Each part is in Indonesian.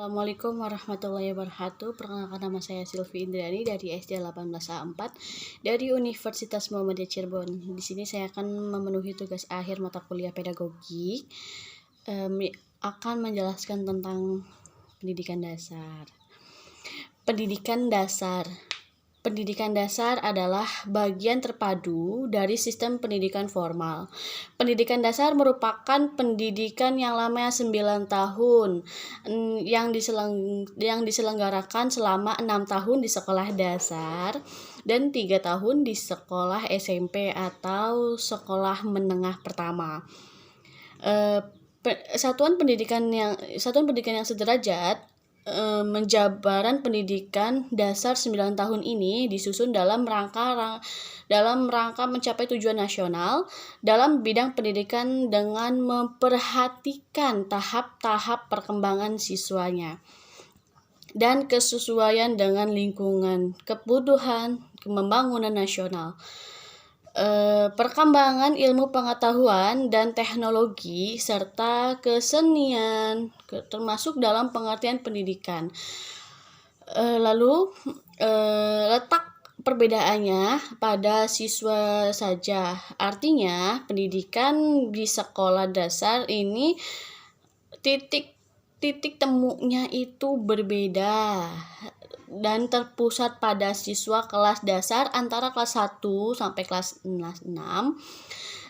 Assalamualaikum warahmatullahi wabarakatuh. Perkenalkan, nama saya Silvi Indrani dari SD 18A4 dari Universitas Muhammadiyah Cirebon. Di sini saya akan memenuhi tugas akhir mata kuliah pedagogi, akan menjelaskan tentang pendidikan dasar. Pendidikan dasar adalah bagian terpadu dari sistem pendidikan formal. Pendidikan dasar merupakan pendidikan yang lamanya 9 tahun yang diselenggarakan selama 6 tahun di sekolah dasar dan 3 tahun di sekolah SMP atau sekolah menengah pertama. Satuan pendidikan yang sederajat menjabaran pendidikan dasar 9 tahun ini disusun dalam rangka mencapai tujuan nasional dalam bidang pendidikan dengan memperhatikan tahap-tahap perkembangan siswanya dan kesesuaian dengan lingkungan, kebutuhan pembangunan nasional. Perkembangan ilmu pengetahuan dan teknologi serta kesenian termasuk dalam pengertian pendidikan. Letak perbedaannya pada siswa saja. Artinya, pendidikan di sekolah dasar ini titik temunya itu berbeda dan terpusat pada siswa kelas dasar antara kelas 1 sampai kelas 6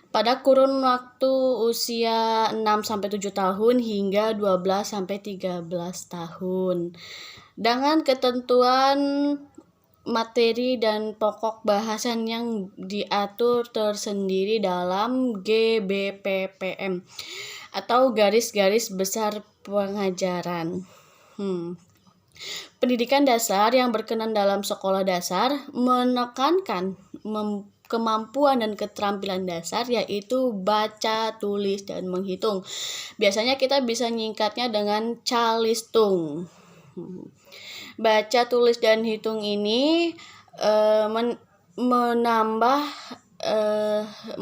pada kurun waktu usia 6 sampai 7 tahun hingga 12 sampai 13 tahun. Dengan ketentuan materi dan pokok bahasan yang diatur tersendiri dalam GBPPM atau garis-garis besar pengajaran. Pendidikan dasar yang berkenan dalam sekolah dasar menekankan kemampuan dan keterampilan dasar, yaitu baca, tulis, dan menghitung. Biasanya kita bisa nyingkatnya dengan calistung. Baca, tulis, dan hitung ini menambah,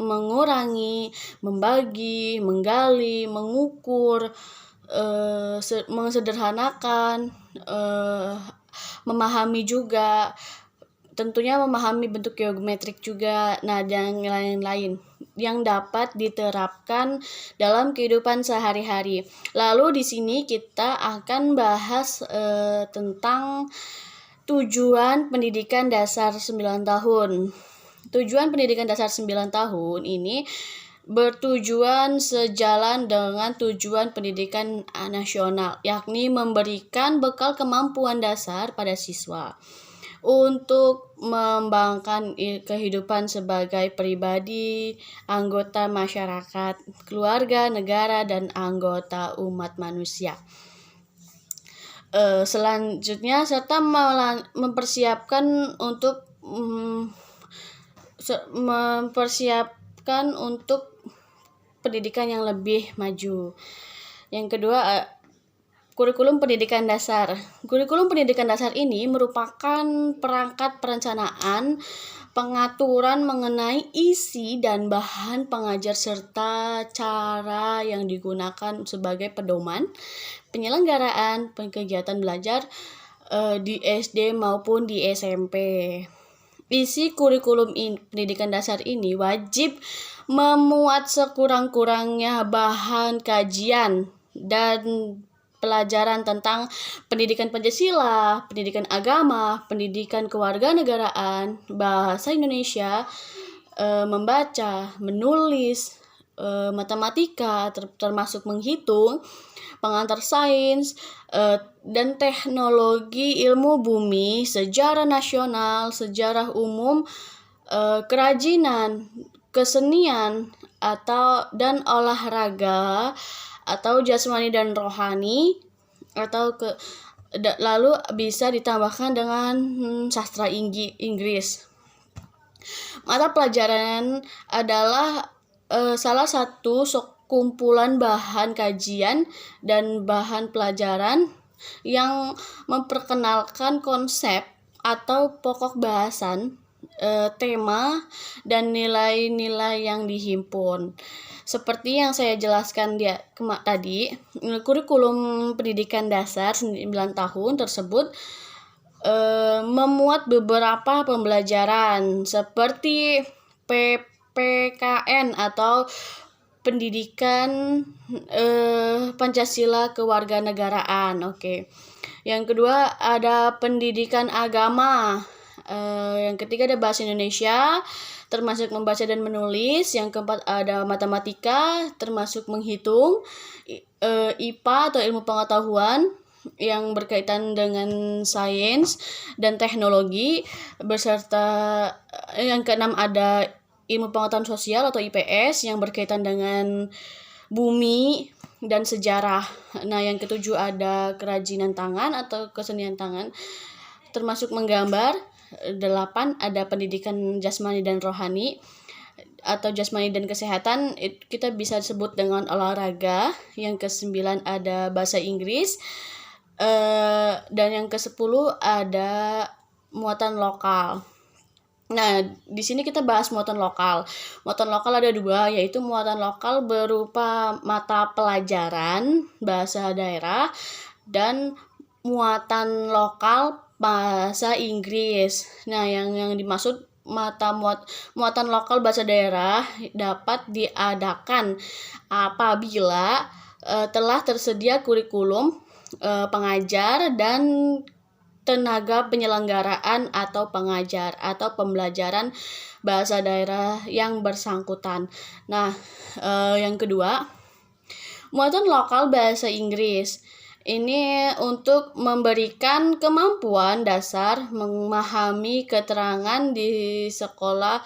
mengurangi, membagi, menggali, mengukur, mensederhanakan, memahami juga, tentunya memahami bentuk geometrik juga, dan lain-lain yang dapat diterapkan dalam kehidupan sehari-hari. Lalu di sini kita akan bahas tentang tujuan pendidikan dasar 9 tahun. Tujuan pendidikan dasar 9 tahun ini bertujuan sejalan dengan tujuan pendidikan nasional, yakni memberikan bekal kemampuan dasar pada siswa untuk mengembangkan kehidupan sebagai pribadi, anggota masyarakat, keluarga, negara, dan anggota umat manusia. Selanjutnya, serta mempersiapkan untuk pendidikan yang lebih maju. Yang kedua, kurikulum pendidikan dasar. Kurikulum pendidikan dasar ini merupakan perangkat perencanaan pengaturan mengenai isi dan bahan pengajar serta cara yang digunakan sebagai pedoman penyelenggaraan kegiatan belajar di SD maupun di SMP. Isi kurikulum pendidikan dasar ini wajib memuat sekurang-kurangnya bahan kajian dan pelajaran tentang pendidikan Pancasila, pendidikan agama, pendidikan kewarganegaraan, bahasa Indonesia, membaca, menulis, matematika, termasuk menghitung, pengantar sains, dan teknologi ilmu bumi, sejarah nasional, sejarah umum, kerajinan, kesenian dan olahraga atau jasmani dan rohani, lalu bisa ditambahkan dengan sastra Inggris. Mata pelajaran adalah salah satu kumpulan bahan kajian dan bahan pelajaran yang memperkenalkan konsep atau pokok bahasan tema, dan nilai-nilai yang dihimpun. Seperti yang saya jelaskan tadi, kurikulum pendidikan dasar 9 tahun tersebut memuat beberapa pembelajaran seperti PPKN atau pendidikan Pancasila kewarganegaraan. Oke. Yang kedua ada pendidikan agama. Yang ketiga ada bahasa Indonesia, termasuk membaca dan menulis. Yang keempat ada matematika, termasuk menghitung. IPA atau ilmu pengetahuan yang berkaitan dengan sains dan teknologi, beserta yang keenam ada ilmu pengetahuan sosial atau IPS yang berkaitan dengan bumi dan sejarah. Nah, yang ketujuh ada kerajinan tangan atau kesenian tangan, termasuk menggambar. 8 ada pendidikan jasmani dan rohani atau jasmani dan kesehatan, kita bisa sebut dengan olahraga. Yang ke-9 ada bahasa Inggris. Dan yang ke-10 ada muatan lokal. Nah, di sini kita bahas muatan lokal. Muatan lokal ada 2, yaitu muatan lokal berupa mata pelajaran bahasa daerah dan muatan lokal bahasa Inggris. Nah, yang dimaksud muatan lokal bahasa daerah dapat diadakan apabila telah tersedia kurikulum, pengajar dan tenaga penyelenggaraan atau pengajar atau pembelajaran bahasa daerah yang bersangkutan. Nah, yang kedua, muatan lokal bahasa Inggris. Ini untuk memberikan kemampuan dasar memahami keterangan di sekolah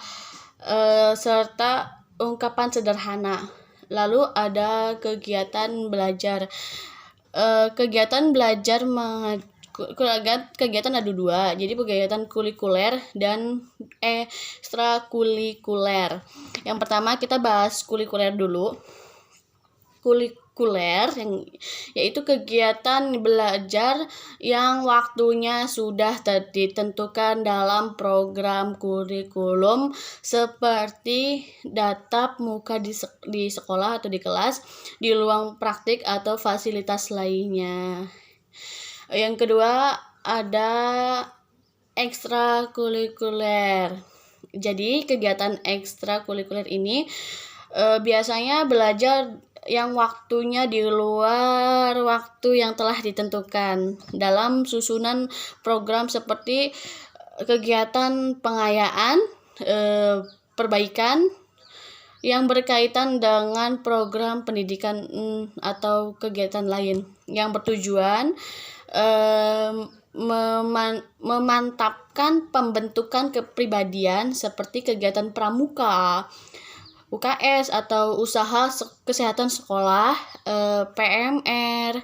serta ungkapan sederhana. Lalu ada kegiatan belajar. Kegiatan ada 2, jadi kegiatan kulikuler dan ekstrakurikuler. Yang pertama kita bahas kulikuler dulu. Kulikuler yaitu kegiatan belajar yang waktunya sudah ditentukan dalam program kurikulum seperti tatap muka di sekolah atau di kelas, di ruang praktik atau fasilitas lainnya. Yang kedua ada ekstrakurikuler. Jadi kegiatan ekstrakurikuler ini biasanya belajar yang waktunya di luar waktu yang telah ditentukan dalam susunan program seperti kegiatan pengayaan, perbaikan yang berkaitan dengan program pendidikan atau kegiatan lain yang bertujuan memantapkan pembentukan kepribadian seperti kegiatan pramuka, UKS atau usaha kesehatan sekolah, PMR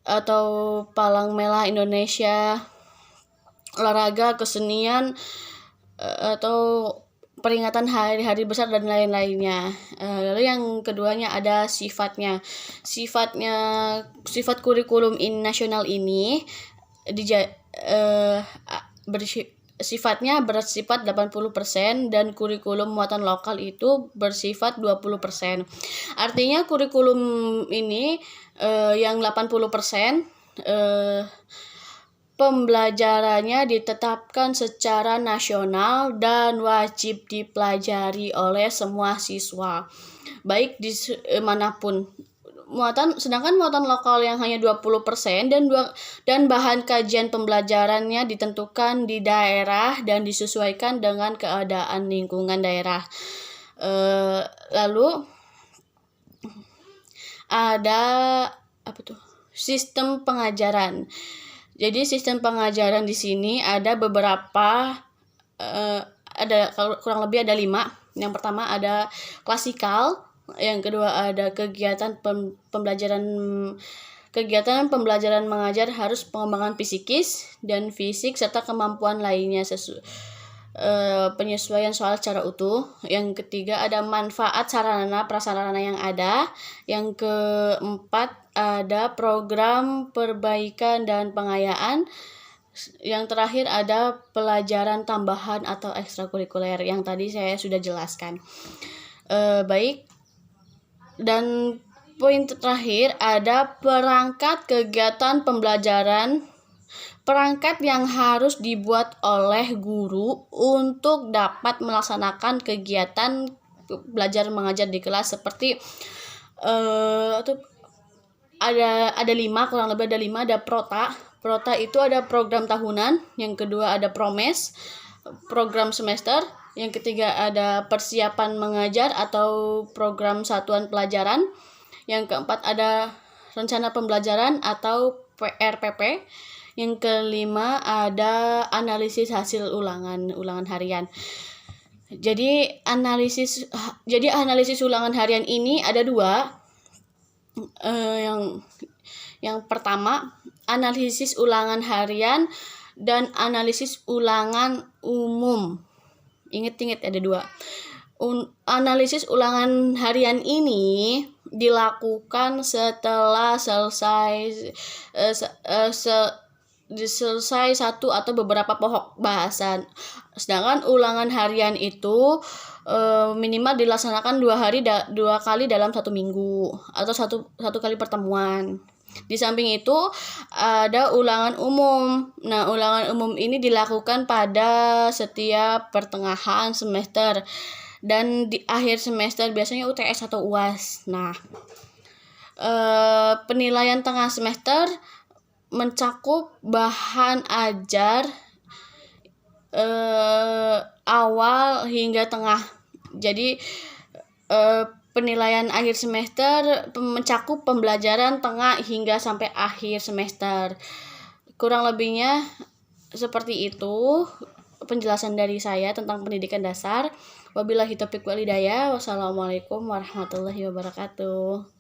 atau Palang Merah Indonesia, olahraga, kesenian, atau peringatan hari-hari besar dan lain-lainnya. Lalu yang keduanya ada sifatnya. Sifat kurikulum nasional ini sifatnya bersifat 80% dan kurikulum muatan lokal itu bersifat 20%. Artinya kurikulum ini yang 80% pembelajarannya ditetapkan secara nasional dan wajib dipelajari oleh semua siswa, baik di manapun. Sedangkan muatan lokal yang hanya 20% dan bahan kajian pembelajarannya ditentukan di daerah dan disesuaikan dengan keadaan lingkungan daerah. Lalu ada sistem pengajaran. Jadi sistem pengajaran di sini ada beberapa, ada kurang lebih ada 5. Yang pertama ada klasikal, yang kedua ada kegiatan pembelajaran mengajar harus pengembangan psikis dan fisik serta kemampuan lainnya penyesuaian soal secara utuh. Yang ketiga ada manfaat sarana prasarana yang ada. Yang keempat ada program perbaikan dan pengayaan. Yang terakhir ada pelajaran tambahan atau ekstrakurikuler yang tadi saya sudah jelaskan. Baik. Dan poin terakhir ada perangkat kegiatan pembelajaran. Perangkat yang harus dibuat oleh guru untuk dapat melaksanakan kegiatan belajar mengajar di kelas seperti ada 5, kurang lebih ada 5. Ada Prota itu ada program tahunan, yang kedua ada Promes, program semester, yang ketiga ada persiapan mengajar atau program satuan pelajaran, yang keempat ada rencana pembelajaran atau PRPP, yang kelima ada analisis hasil ulangan harian. Jadi analisis ulangan harian ini ada 2. Yang pertama, analisis ulangan harian dan analisis ulangan umum. Ingat ada 2. Analisis ulangan harian ini dilakukan setelah selesai satu atau beberapa pokok bahasan. Sedangkan ulangan harian itu minimal dilaksanakan 2 kali dalam 1 minggu atau satu kali pertemuan. Di samping itu ada ulangan umum. Nah, ulangan umum ini dilakukan pada setiap pertengahan semester dan di akhir semester, biasanya UTS atau UAS. Nah, penilaian tengah semester mencakup bahan ajar awal hingga tengah. Jadi penilaian akhir semester mencakup pembelajaran tengah hingga sampai akhir semester. Kurang lebihnya seperti itu penjelasan dari saya tentang pendidikan dasar. Wabillahi taufiq wal hidayah. Wassalamualaikum warahmatullahi wabarakatuh.